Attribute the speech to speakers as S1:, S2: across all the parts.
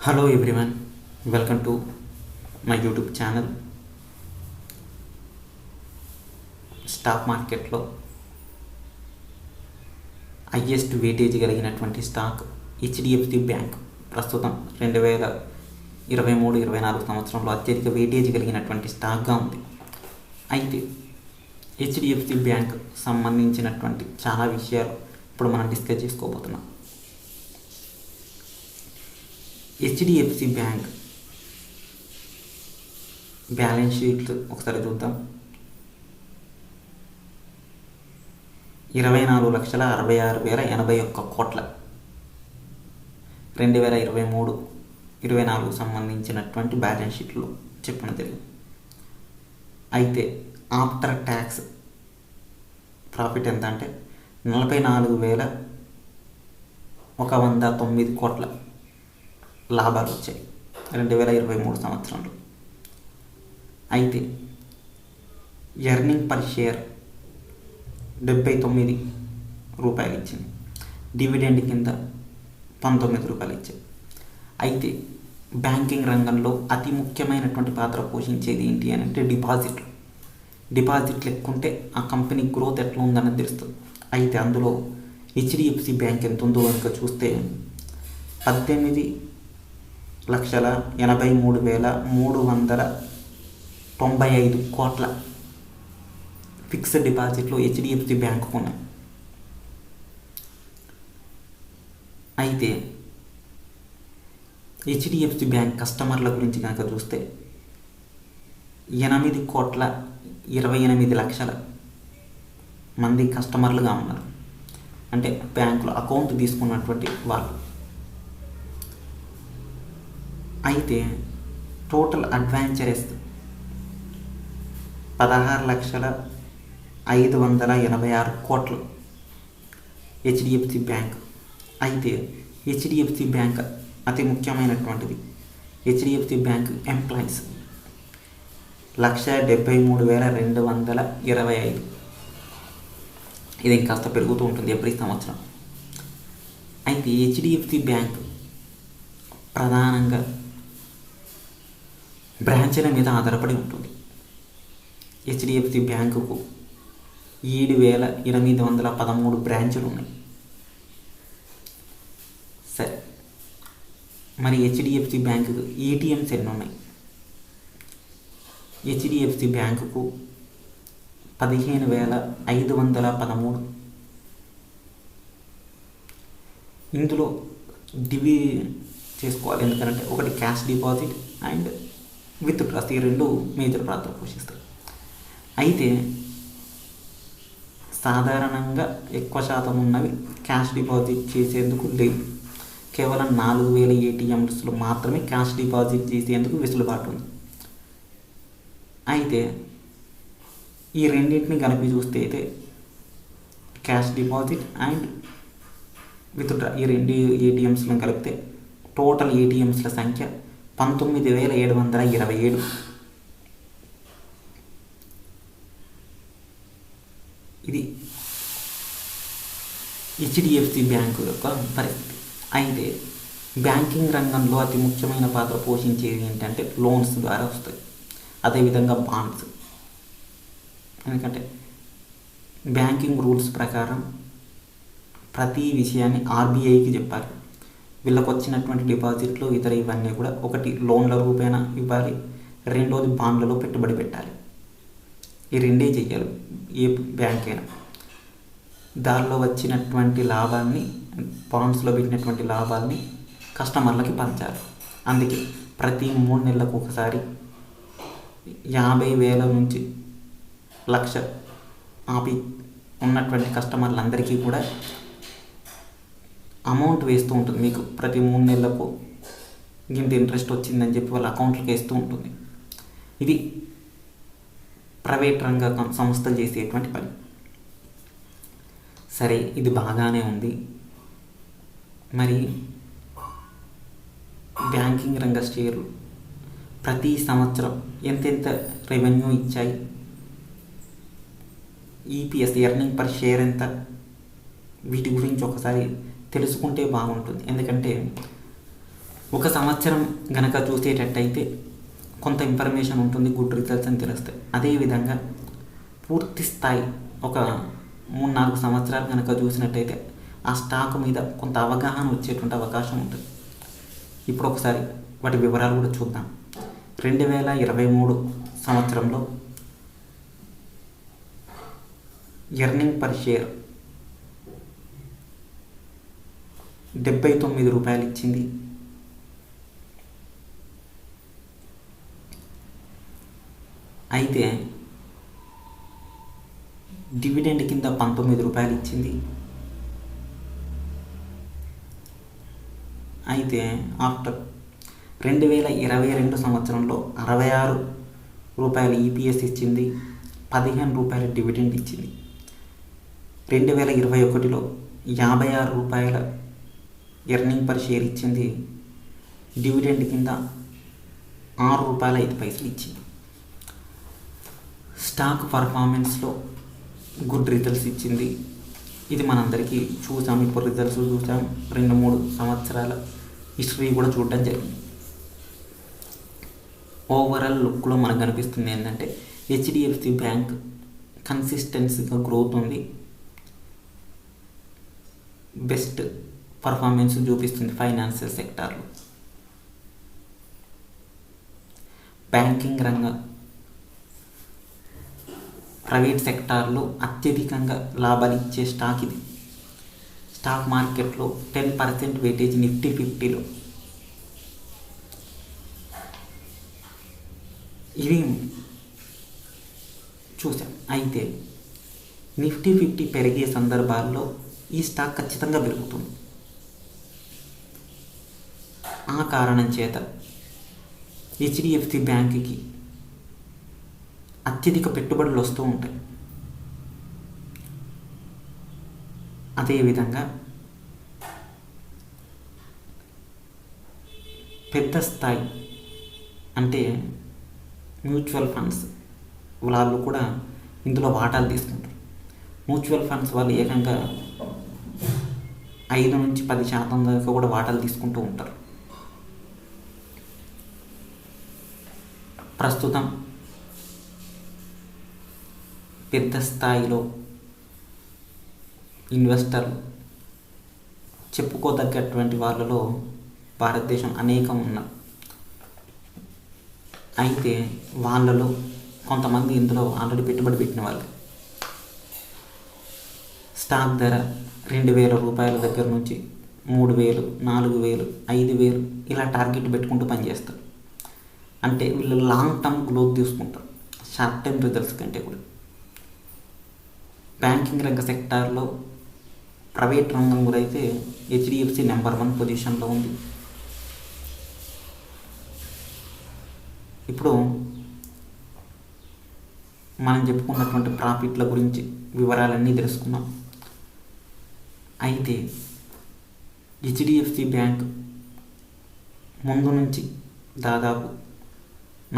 S1: Hello everyone, welcome to my YouTube channel. Stock మార్కెట్లో highest weightage కలిగినటువంటి stock HDFC bank. ప్రస్తుతం 2023-24 సంవత్సరంలో అత్యధిక వెయిటేజ్ కలిగినటువంటి స్టాక్గా ఉంది. అయితే హెచ్డిఎఫ్సి బ్యాంక్ సంబంధించినటువంటి చాలా విషయాలు ఇప్పుడు మనం డిస్కస్ చేసుకోబోతున్నాం. హెచ్డిఎఫ్సి బ్యాంక్ బ్యాలెన్స్ షీట్ ఒకసారి చూద్దాం. 24,66,081 కోట్ల 2023-24 సంబంధించినటువంటి బ్యాలెన్స్ షీట్లో చెప్పడం జరిగింది. అయితే ఆఫ్టర్ ట్యాక్స్ ప్రాఫిట్ ఎంత అంటే 44,109 కోట్ల లాభాలు వచ్చాయి 2023 సంవత్సరంలో. అయితే ఎర్నింగ్ పర్ షేర్ 79 రూపాయలు ఇచ్చింది. డివిడెండ్ కింద 19 రూపాయలు ఇచ్చాయి. అయితే బ్యాంకింగ్ రంగంలో అతి ముఖ్యమైనటువంటి పాత్ర పోషించేది ఏంటి అని అంటే డిపాజిట్లు ఎక్కువ ఉంటే ఆ కంపెనీ గ్రోత్ ఎట్లా ఉందన్నది తెలుస్తుంది. అయితే అందులో హెచ్డిఎఫ్సి బ్యాంక్ ఎంత ఉందో కనుక చూస్తే 18,83,395 కోట్ల ఫిక్స్డ్ డిపాజిట్లు హెచ్డిఎఫ్సి బ్యాంకుకు ఉన్నాయి. అయితే హెచ్డిఎఫ్సి బ్యాంక్ కస్టమర్ల గురించి కనుక చూస్తే 8,28,00,000 మంది కస్టమర్లుగా ఉన్నారు. అంటే బ్యాంకులో అకౌంట్ తీసుకున్నటువంటి వాళ్ళు. అయితే టోటల్ అడ్వాంచరెస్ 16,586 కోట్లు హెచ్డిఎఫ్సి బ్యాంక్. అయితే హెచ్డిఎఫ్సి బ్యాంక్ అతి ముఖ్యమైనటువంటిది. HDFC bank employees 1,73,225. ఇది కాస్త పెరుగుతూ ఉంటుంది ఎవ్రీ సంవత్సరం. అయితే హెచ్డిఎఫ్సి బ్యాంక్ ప్రధానంగా బ్రాంచ్ల మీద ఆధారపడి ఉంటుంది. హెచ్డిఎఫ్సి బ్యాంకుకు 7,813 బ్రాంచులు ఉన్నాయి. సరే, మరి హెచ్డిఎఫ్సి బ్యాంకుకు ఏటీఎంస్ ఎన్ని ఉన్నాయి? హెచ్డిఎఫ్సి బ్యాంకుకు 15,513. ఇందులో డివి చేసుకోవాలి, ఎందుకంటే ఒకటి cash deposit and withdraws, ఈ రెండు మేజర్ పాత్ర పోషిస్తాయి. అయితే సాధారణంగా ఎక్కువ శాతం ఉన్నవి క్యాష్ డిపాజిట్ చేసేందుకు లేవు. కేవలం 4,000 ఏటీఎంస్లో మాత్రమే క్యాష్ డిపాజిట్ చేసేందుకు వెసులుబాటు ఉంది. అయితే ఈ రెండింటిని కలిపి చూస్తే అయితే cash deposit and with draw, ఈ రెండు ఏటీఎంస్లను కలిపితే టోటల్ ఏటీఎంస్ల సంఖ్య 19,727. ఇది హెచ్డిఎఫ్సి బ్యాంకు యొక్క పరిస్థితి. అయితే బ్యాంకింగ్ రంగంలో అతి ముఖ్యమైన పాత్ర పోషించేది ఏంటంటే లోన్స్ ద్వారా వస్తాయి, అదేవిధంగా బాండ్స్. ఎందుకంటే బ్యాంకింగ్ రూల్స్ ప్రకారం ప్రతి విషయాన్ని ఆర్బీఐకి చెప్పాలి. వీళ్ళకి వచ్చినటువంటి డిపాజిట్లు ఇతర ఇవన్నీ కూడా ఒకటి లోన్ల రూపేణా ఇవ్వాలి, రెండోది బాండ్లలో పెట్టుబడి పెట్టాలి. ఈ రెండే చెయ్యాలి ఏ బ్యాంక్ అయినా. దానిలో వచ్చినటువంటి లాభాన్ని, బాండ్స్లో పెట్టినటువంటి లాభాన్ని కస్టమర్లకి పంచాలి. అందుకే ప్రతి 3 నెలలకు ఒకసారి 50,000 నుంచి 1,00,000 ఆపి ఉన్నటువంటి కస్టమర్లందరికీ కూడా అమౌంట్ వేస్తూ ఉంటుంది. మీకు ప్రతి 3 నెలలకు ఇంత ఇంట్రెస్ట్ వచ్చిందని చెప్పి వాళ్ళ అకౌంట్లకు వేస్తూ ఉంటుంది. ఇది ప్రైవేట్ రంగ సంస్థలు చేసేటువంటి పని. సరే, ఇది బాగానే ఉంది. మరి బ్యాంకింగ్ రంగ షేర్లు ప్రతి సంవత్సరం ఎంతెంత రెవెన్యూ ఇచ్చాయి, ఈపీఎస్ ఎర్నింగ్ పర్ షేర్ ఎంత, వీటి గురించి ఒకసారి తెలుసుకుంటే బాగుంటుంది. ఎందుకంటే ఒక సంవత్సరం గనక చూసేటట్టయితే కొంత ఇన్ఫర్మేషన్ ఉంటుంది, గుడ్ రిజల్ట్స్ అని తెలుస్తాయి. అదేవిధంగా పూర్తి స్థాయి ఒక 3-4 సంవత్సరాలు కనుక చూసినట్టయితే ఆ స్టాక్ మీద కొంత అవగాహన వచ్చేటువంటి అవకాశం ఉంటుంది. ఇప్పుడు ఒకసారి వాటి వివరాలు కూడా చూద్దాం. 2023 సంవత్సరంలో ఎర్నింగ్ పర్ షేర్ 79 రూపాయలు ఇచ్చింది. అయితే డివిడెండ్ కింద 19 రూపాయలు ఇచ్చింది. అయితే ఆఫ్టర్ 2022 సంవత్సరంలో 66 రూపాయల ఈపీఎస్ ఇచ్చింది, 15 రూపాయల డివిడెండ్ ఇచ్చింది. 2021లో 56 రూపాయల ఎర్నింగ్ పర్ షేర్ ఇచ్చింది, డివిడెండ్ కింద 6 రూపాయల 5 పైసలు ఇచ్చింది. స్టాక్ పర్ఫార్మెన్స్లో గుడ్ రిజల్ట్స్ ఇచ్చింది. ఇది మనందరికీ చూసాం, ఇప్పుడు రిజల్ట్స్ చూసాం. 2-3 సంవత్సరాల హిస్టరీ కూడా చూడడం జరిగింది. ఓవరాల్ లుక్లో మనకు కనిపిస్తుంది ఏంటంటే హెచ్డిఎఫ్సి బ్యాంక్ కన్సిస్టెన్సీగా గ్రోత్ ఉంది, బెస్ట్ పర్ఫార్మెన్స్ చూపిస్తుంది ఫైనాన్షియల్ సెక్టార్లో. బ్యాంకింగ్ రంగం ప్రైవేట్ సెక్టార్లో అత్యధికంగా లాభాలు ఇచ్చే స్టాక్ ఇది. స్టాక్ మార్కెట్లో 10% వెయిటేజ్ నిఫ్టీ 50లో. ఇవి చూసాం. అయితే నిఫ్టీ 50 పెరిగే సందర్భాల్లో ఈ స్టాక్ ఖచ్చితంగా పెరుగుతుంది. ఆ కారణం చేత హెచ్డిఎఫ్సి బ్యాంక్కి అత్యధిక పెట్టుబడులు వస్తూ ఉంటాయి. అదేవిధంగా పెద్ద స్థాయి అంటే మ్యూచువల్ ఫండ్స్ వాళ్ళు కూడా ఇందులో వాటాలు తీసుకుంటారు. మ్యూచువల్ ఫండ్స్ వాళ్ళు ఏకంగా 5-10% దాకా కూడా వాటాలు తీసుకుంటూ ఉంటారు. ప్రస్తుతం పెద్ద స్థాయిలో ఇన్వెస్టర్లు చెప్పుకోదగ్గటువంటి వాళ్ళలో భారతదేశం అనేకం ఉన్నారు. అయితే వాళ్ళలో కొంతమంది ఇందులో ఆల్రెడీ పెట్టుబడి పెట్టిన వాళ్ళు. స్టాక్ ధర 2,000 రూపాయల దగ్గర నుంచి 3,000, 4,000, 5,000 ఇలా టార్గెట్ పెట్టుకుంటూ పనిచేస్తారు. అంటే వీళ్ళు లాంగ్ టర్మ్ గ్రోత్ తీసుకుంటారు షార్ట్ టర్మ్ రిజల్ట్స్ కంటే కూడా. బ్యాంకింగ్ రంగ సెక్టార్లో ప్రైవేట్ రంగం కూడా అయితే హెచ్డిఎఫ్సి నెంబర్ 1 పొజిషన్లో ఉంది. ఇప్పుడు మనం చెప్పుకున్నటువంటి ప్రాఫిట్ల గురించి వివరాలన్నీ తెలుసుకున్నాం. అయితే హెచ్డిఎఫ్సి బ్యాంక్ ముందు నుంచి దాదాపు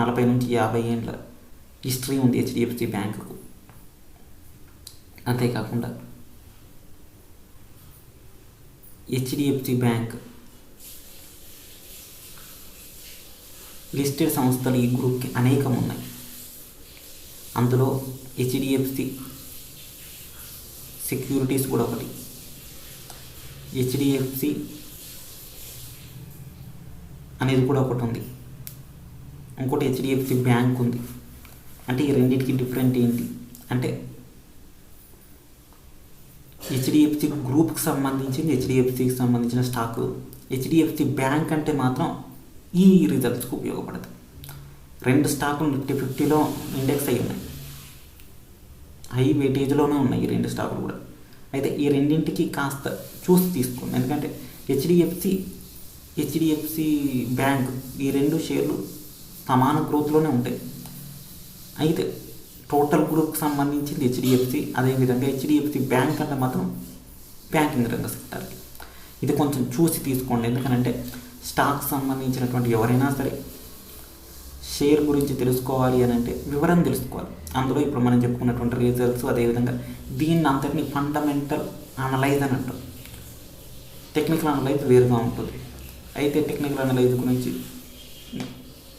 S1: 40-50 ఏళ్ళ హిస్టరీ ఉంది హెచ్డిఎఫ్సి బ్యాంకుకు. అంతేకాకుండా హెచ్డిఎఫ్సి బ్యాంక్ లిస్టెడ్ సంస్థలు ఈ గ్రూప్కి అనేకం ఉన్నాయి. అందులో హెచ్డిఎఫ్సి సెక్యూరిటీస్ కూడా ఒకటి, హెచ్డిఎఫ్సి అనేది కూడా ఒకటి ఉంది, ఇంకోటి హెచ్డిఎఫ్సి బ్యాంక్ ఉంది. అంటే ఈ రెండింటికి డిఫరెంట్ ఏంటి అంటే హెచ్డిఎఫ్సి గ్రూప్కి సంబంధించింది, హెచ్డిఎఫ్సికి సంబంధించిన స్టాక్. హెచ్డిఎఫ్సి బ్యాంక్ అంటే మాత్రం ఈ రిజల్ట్స్కి ఉపయోగపడుతుంది. 2 స్టాకులు నిఫ్టీ 50లో ఇండెక్స్ అయి ఉన్నాయి, హై వెయిటేజ్లోనే ఉన్నాయి ఈ 2 స్టాకులు కూడా. అయితే ఈ రెండింటికి కాస్త చూసి తీసుకోండి, ఎందుకంటే హెచ్డిఎఫ్సి బ్యాంక్ ఈ 2 షేర్లు సమాన గ్రోత్లోనే ఉంటాయి. అయితే టోటల్ గ్రూప్కి సంబంధించింది హెచ్డిఎఫ్సి, అదేవిధంగా హెచ్డిఎఫ్సి బ్యాంక్ అంటే మాత్రం బ్యాంకింగ్ రంగ సెక్టార్కి. ఇది కొంచెం చూసి తీసుకోండి, ఎందుకంటే స్టాక్ సంబంధించినటువంటి ఎవరైనా సరే షేర్ గురించి తెలుసుకోవాలి అని అంటే వివరం తెలుసుకోవాలి. అందులో ఇప్పుడు మనం చెప్పుకున్నటువంటి రిజల్ట్స్, అదేవిధంగా దీన్ని అంతటినీ ఫండమెంటల్ అనలైజ్ అని అంటారు. టెక్నికల్ అనలైజ్ వేరుగా ఉంటుంది. అయితే టెక్నికల్ అనలైజ్ గురించి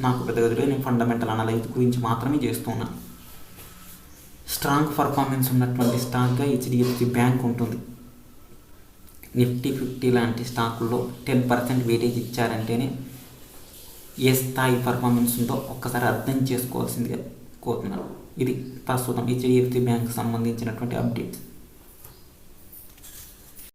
S1: నాకు పెద్దగా తెలియదు, నేను ఫండమెంటల్ అనలైజ్ గురించి మాత్రమే చేస్తున్నాను. స్ట్రాంగ్ పర్ఫార్మెన్స్ ఉన్నటువంటి స్టాక్గా హెచ్డిఎఫ్సి బ్యాంక్ ఉంటుంది. నిఫ్టీ 50 లాంటి స్టాకుల్లో 10% వెయిటేజ్ ఇచ్చారంటేనే ఏ స్థాయి పర్ఫార్మెన్స్ ఉందో ఒక్కసారి అర్థం చేసుకోవాల్సిందిగా కోరుతున్నాను. ఇది ప్రస్తుతం హెచ్డిఎఫ్సి బ్యాంక్ సంబంధించినటువంటి అప్డేట్స్.